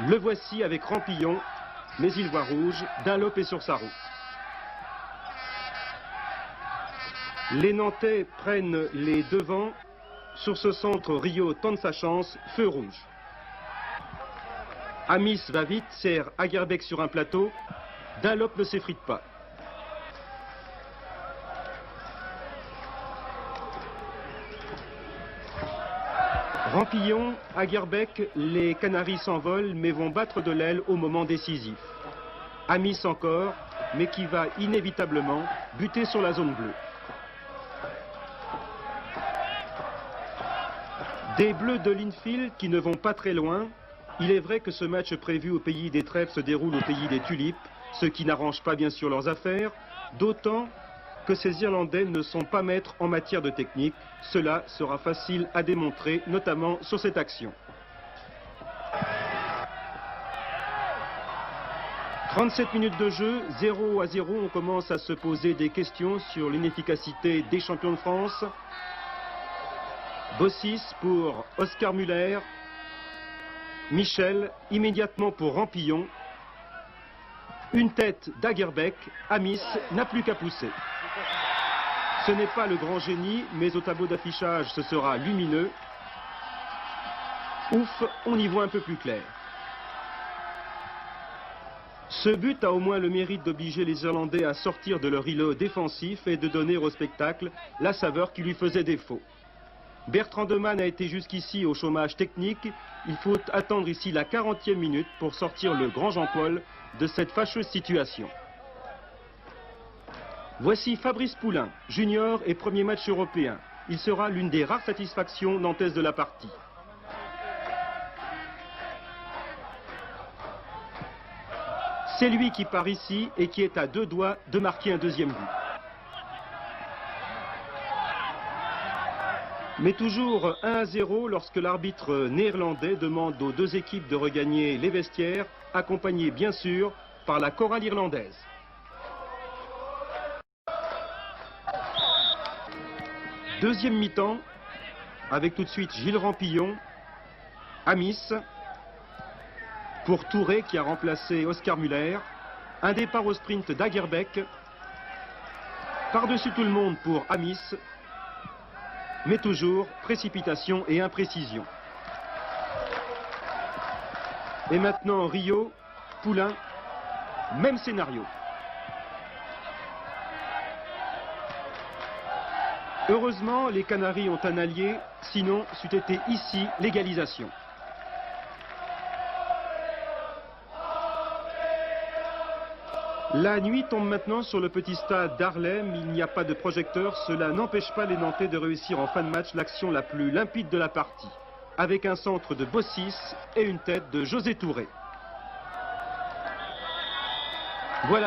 Le voici avec Rampillon, mais il voit rouge, Dunlop est sur sa roue. Les Nantais prennent les devants. Sur ce centre, Rio tente sa chance, feu rouge. Amis va vite, sert Aguerbec sur un plateau. Dunlop ne s'effrite pas. Rampillon, Aguerbec, les Canaries s'envolent mais vont battre de l'aile au moment décisif. Amis encore, mais qui va inévitablement buter sur la zone bleue. Des Bleus de Linfield qui ne vont pas très loin. Il est vrai que ce match prévu au pays des trèfles se déroule au pays des tulipes, ce qui n'arrange pas bien sûr leurs affaires, d'autant que ces Irlandais ne sont pas maîtres en matière de technique. Cela sera facile à démontrer, notamment sur cette action. 37 minutes de jeu, 0-0, on commence à se poser des questions sur l'inefficacité des champions de France. Bossis pour Oscar Muller. Michel, immédiatement pour Rampillon. Une tête d'Aguerbec. Amis n'a plus qu'à pousser. Ce n'est pas le grand génie, mais au tableau d'affichage, ce sera lumineux. Ouf, on y voit un peu plus clair. Ce but a au moins le mérite d'obliger les Irlandais à sortir de leur îlot défensif et de donner au spectacle la saveur qui lui faisait défaut. Bertrand Demann a été jusqu'ici au chômage technique. Il faut attendre ici la 40e minute pour sortir le grand Jean-Paul de cette fâcheuse situation. Voici Fabrice Poulain, junior et premier match européen. Il sera l'une des rares satisfactions nantaises de la partie. C'est lui qui part ici et qui est à deux doigts de marquer un deuxième but. Mais toujours 1-0 lorsque l'arbitre néerlandais demande aux deux équipes de regagner les vestiaires, accompagné bien sûr par la chorale irlandaise. Deuxième mi-temps, avec tout de suite Gilles Rampillon, Amis, pour Touré qui a remplacé Oscar Muller, un départ au sprint d'Aguerbec, par-dessus tout le monde pour Amis, mais toujours précipitation et imprécision. Et maintenant Rio, Poulain, même scénario. Heureusement, les Canaries ont un allié, sinon c'eût été ici l'égalisation. La nuit tombe maintenant sur le petit stade d'Harlem. Il n'y a pas de projecteur. Cela n'empêche pas les Nantais de réussir en fin de match l'action la plus limpide de la partie, avec un centre de Bossis et une tête de José Touré. Voilà.